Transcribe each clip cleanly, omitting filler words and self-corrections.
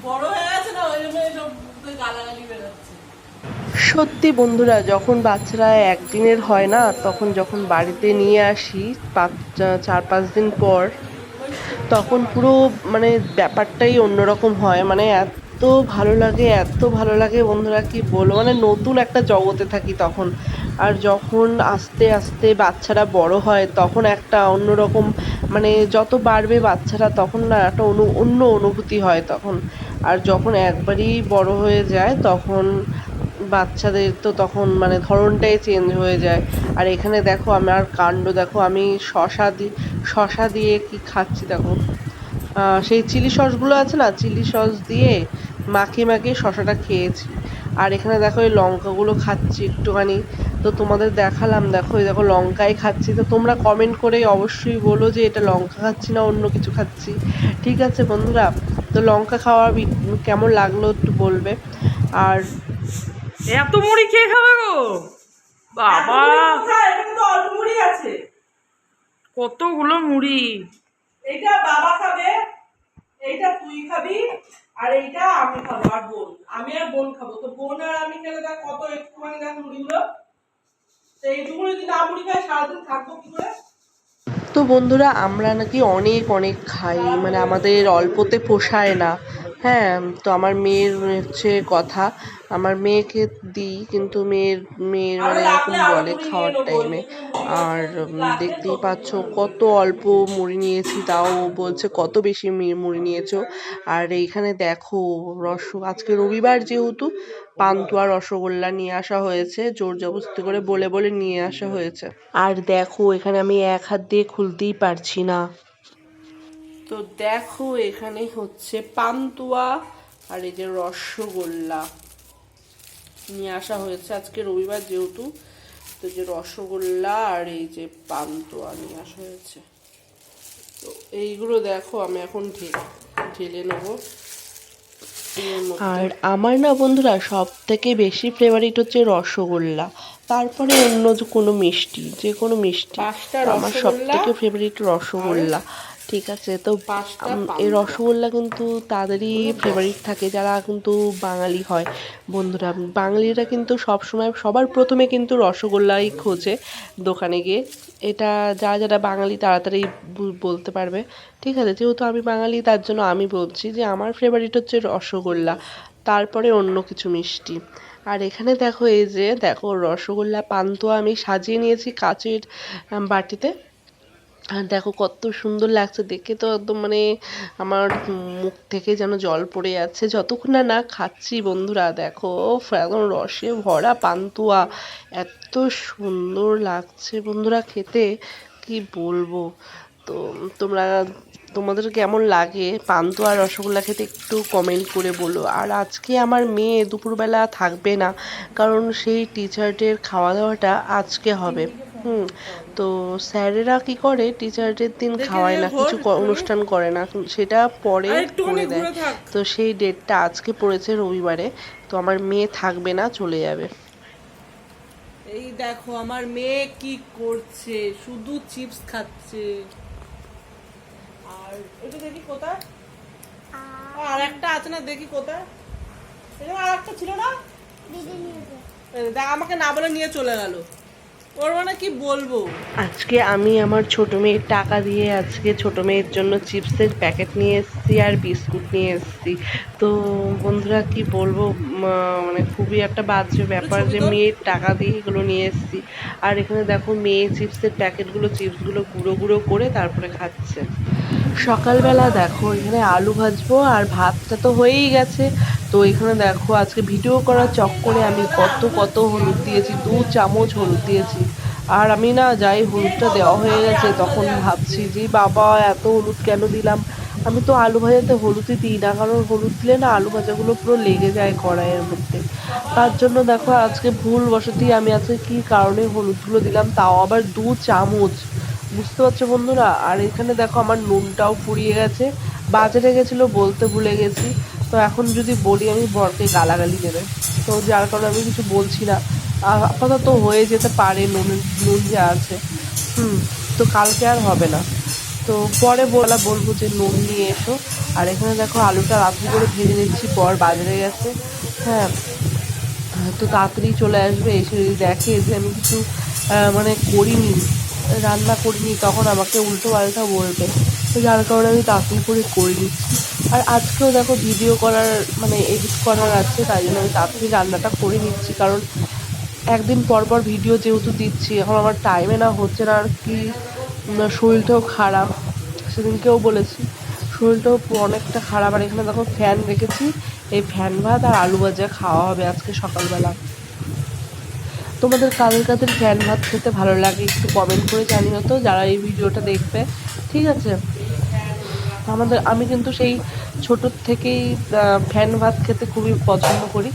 বড় হয়ে গেছে না, ওই জন্য এইসব গালাগালি বেরোচ্ছে। সত্যি বন্ধুরা, যখন বাচ্চারা একদিনের হয় না, তখন যখন বাড়িতে নিয়ে আসি 4-5 দিন পর, তখন পুরো মানে ব্যাপারটাই অন্যরকম হয়। মানে এত ভালো লাগে, এত ভালো লাগে বন্ধুরা, কি বলবো, মানে নতুন একটা জগতে থাকি তখন। আর যখন আস্তে আস্তে বাচ্চারা বড় হয়, তখন একটা অন্যরকম, মানে যত বাড়বে বাচ্চারা তখন না একটা অন্য অনুভূতি হয় তখন। আর যখন একবারই বড় হয়ে যায় তখন বাচ্চাদের তো তখন মানে ধরনটাই চেঞ্জ হয়ে যায়। আর এখানে দেখো আমার কাণ্ড দেখো, আমি শশা দিয়ে কি খাচ্ছি দেখো। সেই চিলি সসগুলো আছে না, চিলি সস দিয়ে মাখিয়ে মাখিয়ে শশাটা খেয়েছি। আর এখানে দেখো এই লঙ্কাগুলো খাচ্ছি একটুখানি। তো তোমাদের দেখালাম, দেখো এই দেখো লঙ্কাই খাচ্ছি। তো তোমরা কমেন্ট করে অবশ্যই বলো যে এটা লঙ্কা খাচ্ছি না অন্য কিছু খাচ্ছি। ঠিক আছে বন্ধুরা, তো লঙ্কা খাওয়া কেমন লাগলো একটু বলবে। আর এত মুড়ি কে খাবে গো বাবা? অল্প মুড়ি আছে, কতগুলো মুড়ি! এইটা বাবা খাবে, এইটা তুই খাবি, আর এইটা আমি খাবো, আর বোন, আমি আর বোন খাবো। তো বোন আর আমি খেলে দেখ কত একটুখানি দেখ মুড়িগুলো। তো এইটুকু যদি না মুড়ি খাই সারাদিন থাকবো কি করে। তো বন্ধুরা, আমরা নাকি অনেক অনেক খাই, মানে আমাদের অল্পতে পোষায় না। হ্যাঁ, তো আমার মেয়ের হচ্ছে কথা, আমার মেয়েকে দিই, কিন্তু মেয়ের মেয়ের মানে এরকম বলে খাওয়ার টাইমে। আর দেখতেই পাচ্ছ কত অল্প মুড়ি নিয়েছি, তাও ও বলছে কত বেশি মুড়ি নিয়েছো। আর এইখানে দেখো আজকে রবিবার যেহেতু পান্তুয়া রসগোল্লা নিয়ে আসা হয়েছে, জোর জবরদস্তি করে বলে বলে নিয়ে আসা হয়েছে। আর দেখো এখানে আমি এক হাত দিয়ে খুলতেই পারছি না। তো দেখো এখানে হচ্ছে পান্তুয়া আর এই যে রসগোল্লা নিয়ে আসা হয়েছে আজকে রবিবার যেহেতু। তো যে রসগোল্লা আর এই যে পান্তুয়া নিয়ে আসা হয়েছে। তো এইগুলো দেখো আমি এখন ঢেলে নেবো। আর আমার না বন্ধুরা সব থেকে বেশি ফেভারিট হচ্ছে রসগোল্লা, তারপরে অন্য যে কোনো মিষ্টি, যে কোনো মিষ্টি। আমার সব থেকে ফেভারিট রসগোল্লা। ঠিক আছে, তো এই রসগোল্লা কিন্তু তাদেরই ফেভারিট থাকে যারা কিন্তু বাঙালি হয়। বন্ধুরা, বাঙালিরা কিন্তু সবসময় সবার প্রথমে কিন্তু রসগোল্লাই খোঁজে দোকানে গিয়ে। এটা যারা যারা বাঙালি তাড়াতাড়ি বলতে পারবে। ঠিক আছে, যেহেতু আমি বাঙালি তার জন্য আমি বলছি যে আমার ফেভারিট হচ্ছে রসগোল্লা, তারপরে অন্য কিছু মিষ্টি। আর এখানে দেখো এই যে দেখো রসগোল্লা পান্তুয়া আমি সাজিয়ে নিয়েছি কাচের বাটিতে। আর দেখো কত সুন্দর লাগছে দেখে, তো একদম মানে আমার মুখ থেকে যেন জল পড়ে যাচ্ছে যতক্ষণ না না খাচ্ছি। বন্ধুরা দেখো একদম রসে ভরা পান্তুয়া, এত সুন্দর লাগছে বন্ধুরা খেতে, কি বলবো। তো তোমরা তোমাদের কেমন লাগে পান্তুয়া আর রসগোল্লা খেতে একটু কমেন্ট করে বলো। আর আজকে আমার মেয়ে দুপুরবেলা থাকবে না, কারণ সেই টিচার ডের খাওয়া দাওয়াটা আজকে হবে। তো স্যারেরা কি করে টিচার ডের দিন খাওয়ায় না, কিছু অনুষ্ঠান করে না, সেটা পরে করে দেয়। তো সেই ডেটটা আজকে পড়েছে রবিবারে, তো আমার মেয়ে থাকবে না, চলে যাবে। এই দেখো আমার মেয়ে কি করছে, শুধু চিপস খাচ্ছে। আর এটা দেখি কোথায়, আর একটা আছে না, দেখি কোথায়, আর একটা ছিল না, আমাকে না বলে নিয়ে চলে গেল। ওর মানে কি বলবো। আজকে আমি আমার ছোট মেয়ের টাকা দিয়ে আজকে ছোট মেয়ের জন্য চিপসের প্যাকেট নিয়ে এসেছি আর বিস্কুট নিয়ে এসেছি। তো বন্ধুরা কি বলবো, মানে খুবই একটা বাজে ব্যাপার যে মেয়ের টাকা দিয়ে এগুলো নিয়ে এসেছি। আর এখানে দেখো মেয়ে চিপসের চিপসগুলো গুঁড়ো গুঁড়ো করে তারপরে খাচ্ছে। সকালবেলা দেখো এখানে আলু ভাজবো, আর ভাতটা তো হয়েই গেছে। তো এখানে দেখো আজকে ভিডিও করার চক্করে আমি কত কত হলুদ দিয়েছি, 2 চামচ হলুদ দিয়েছি। আর আমি না যাই হলুদটা দেওয়া হয়ে গেছে তখন ভাবছি যে বাবা এত হলুদ কেন দিলাম। আমি তো আলু ভাজাতে হলুদই দিই না, কারণ হলুদ দিলে না আলু ভাজাগুলো পুরো লেগে যায় কড়াইয়ের মধ্যে। তার জন্য দেখো আজকে ভুল বশতই আমি আজকে কী কারণে হলুদগুলো দিলাম, তাও আবার 2 চামচ। বুঝতে পারছো বন্ধুরা? আর এখানে দেখো আমার নুনটাও ফুরিয়ে গেছে, বাজারে গেছিলো বলতে ভুলে গেছি। তো এখন যদি বলি আমি বরকে গালাগালি দেবে, তো যার কারণে আমি কিছু বলছি না। আপাতত হয়ে যেতে পারে নুন যা আছে। তো কালকে আর হবে না। তো তো পরে বলবো যে নুন নিয়ে এসো। আর এখানে দেখো আলুটা রাত্রি করে ভেজে নিচ্ছি, পর বাজারে গেছে। হ্যাঁ, তো তাড়াতাড়ি চলে আসবে, এসে যদি দেখে যে আমি কিছু মানে করিনি, রান্না করিনি, তখন আমাকে উল্টো পাল্টা বলবে। তো যার কারণে আমি তাড়াতাড়ি করে নিচ্ছি। আর আজকেও দেখো ভিডিও করার মানে এডিট করার আছে, তাই জন্য আমি তাড়াতাড়ি রান্নাটা করে নিচ্ছি। কারণ একদিন পর পর ভিডিও যেহেতু দিচ্ছি, এখন আমার টাইমে না হচ্ছে না, আর কি শরীরটাও খারাপ, সেদিনকেও বলেছি শরীরটাও অনেকটা খারাপ। আর এখানে দেখো ফ্যান রেখেছি, এই ফ্যান ভাত আর আলু ভাজা খাওয়া হবে আজকে সকালবেলা। তোমাদের কাদের কাদের ফ্যান ভাত খেতে ভালো লাগে একটু কমেন্ট করে জানিও তো, যারা এই ভিডিওটা দেখবে, ঠিক আছে? আমি কিন্তু সেই ছোটোর থেকেই ফ্যান ভাত খেতে খুবই পছন্দ করি।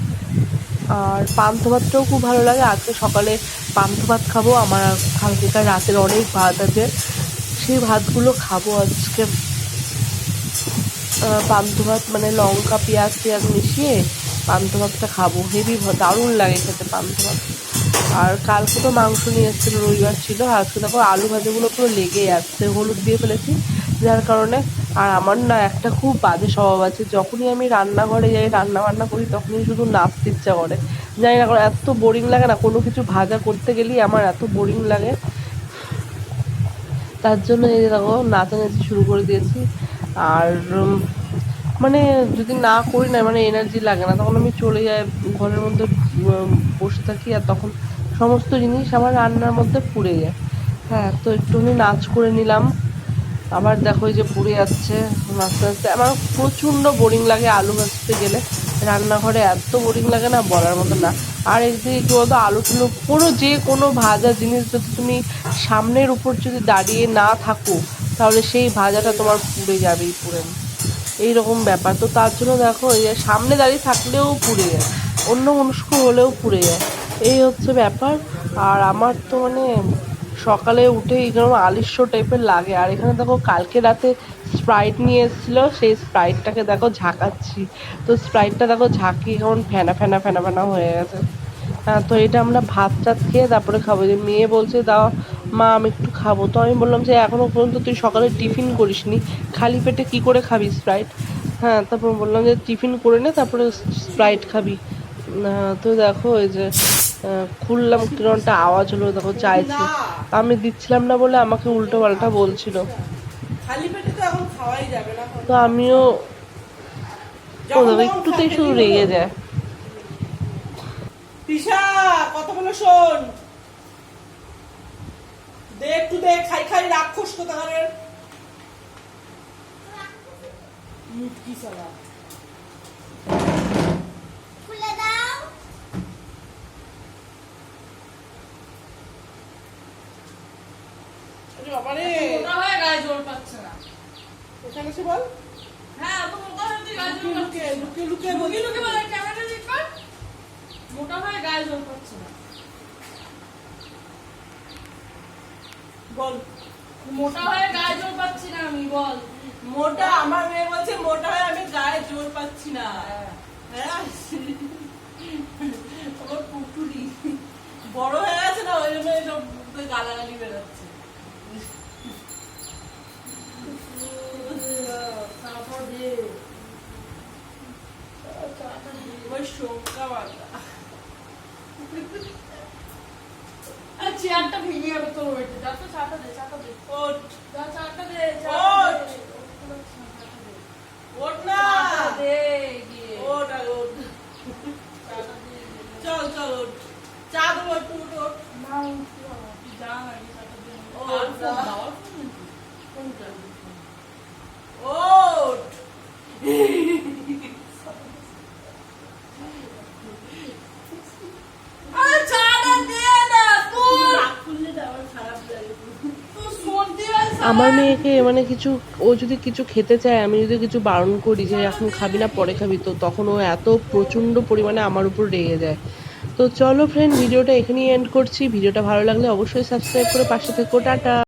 আর পান্থ ভাতটাও খুব ভালো লাগে। আজকে সকালে পান্থ ভাত খাবো, আমার কালকেকার রাতের অনেক ভাত আছে, সেই ভাতগুলো খাবো আজকে। পান্থ ভাত মানে লঙ্কা পেঁয়াজ মিশিয়ে পান্থ ভাতটা খাবো, হেভি দারুণ লাগে খেতে পান্থ ভাত। আর কালকে তো মাংস নিয়ে এসেছিলো, রবিবার ছিল। আজকে দেখো আলু ভাজাগুলো পুরো লেগে যাচ্ছে, হলুদ দিয়ে ফেলেছি যার কারণে। আর আমার না একটা খুব বাজে স্বভাব আছে, যখনই আমি রান্নাঘরে যাই রান্না বান্না করি, তখনই শুধু নাচতে ইচ্ছা করে। জানি না, এত বোরিং লাগে না, কোনো কিছু ভাজা করতে গেলেই আমার এত বোরিং লাগে। তার জন্য এই দেখো নাচানাচি শুরু করে দিয়েছি। আর মানে যদি না করি না, মানে এনার্জি লাগে না, তখন আমি চলে যাই ঘরের মধ্যে বসে থাকি, আর তখন সমস্ত জিনিস আমার রান্নার মধ্যে পুড়ে যায়। হ্যাঁ, তো একটুখানি নাচ করে নিলাম, আবার দেখো এই যে পুড়ে যাচ্ছে নাচতে নাচতে। আমার প্রচণ্ড বোরিং লাগে আলু ভাজতে গেলে, রান্নাঘরে এত বোরিং লাগে না বলার মতো না। আর একদিকে কী বলতো, আলু টুলু যে কোনো ভাজা জিনিস যদি তুমি সামনের উপর যদি দাঁড়িয়ে না থাকো, তাহলে সেই ভাজাটা তোমার পুড়ে যাবেই, পুড়ে এইরকম ব্যাপার। তো তার জন্য দেখো এই যে সামনে দাঁড়িয়ে থাকলেও পুড়ে যায়, অন্য মনস্ক হলেও পুড়ে যায়, এই হচ্ছে ব্যাপার। আর আমার তো মানে সকালে উঠে এরকম আলিস্য টাইপের লাগে। আর এখানে দেখো কালকে রাতে স্প্রাইট নিয়ে এসেছিলো, সেই স্প্রাইটটাকে দেখো ঝাঁকাচ্ছি। তো স্প্রাইটটা দেখো ঝাঁকিয়ে কেমন ফেনা ফেনা ফেনা ফেনা হয়ে গেছে। হ্যাঁ, তো এটা আমরা ভাত টাত খেয়ে তারপরে খাবো। যে মেয়ে বলছে দাও মা আমি একটু খাবো, তো আমি বললাম যে এখনও পর্যন্ত তুই সকালে টিফিন করিসনি, খালি পেটে কি করে খাবি স্প্রাইট? হ্যাঁ, তারপর বললাম যে টিফিন করে নে তারপরে স্প্রাইট খাবি। তো দেখো এই যে খুললাম, কিরকম একটা আওয়াজ হলো, দেখো চাইছে, আমি দিচ্ছিলাম না বলে আমাকে উল্টো পাল্টা বলছিল। তো আমিও ও দেখো একটুতেই শুধু রেগে যায়। তিশা কথা বলে শোন, দে একটু দে, খাই খাই রাক্ষস কোথাকারের মুটকি সালা। খুলে দাও। আরে বাবা রে, মোটা হয়ে গায়ে জোর পাচ্ছে না। এখানে এসে বল। হ্যাঁ, তো মোটা হয়ে তুই গায়ে জোর পাচ্ছে। লুকিয়ে বলে ক্যামেরা দিক কর। মোটা হয়ে গায়ে জোর পাচ্ছে না। বল, মোটা হয়ে গায়ে জোর পাচ্ছি না আমি, বল। মোটা আমার মেয়ে বলছে মোটা হয়ে আমি গায়ে জোর পাচ্ছি না। হ্যাঁ, আমার পুটুরি বড় হয়ে গেছে না, ওই জন্য সব গালাগালি বেরোচ্ছে। ওই শোকা বাংলা চেয়ারটা ভেঙে যাবে তোর ওইটা। যা তো চাটা দে, চাটা দে, ওঠ, যা চাটা দে, ওঠ, ওঠ না দে, গিয়ে ওঠ আর ওঠ, চাটা দে, চল চল ওঠ, চা দেবো একটু, ওঠ না, তুই যা আগে চাটা দে, ওঠ দাও, কোনটা ওঠ। আমার মেয়েকে মানে কিছু, ও যদি কিছু খেতে চায়, আমি যদি কিছু বারণ করি যে এখন খাবি না পরে খাবি, তো তখন ও এত প্রচণ্ড পরিমাণে আমার উপর রেগে যায়। তো চলো ফ্রেন্ড, ভিডিওটা এখানেই এন্ড করছি। ভিডিওটা ভালো লাগলে অবশ্যই সাবস্ক্রাইব করে পাশে থেকো। টাটা।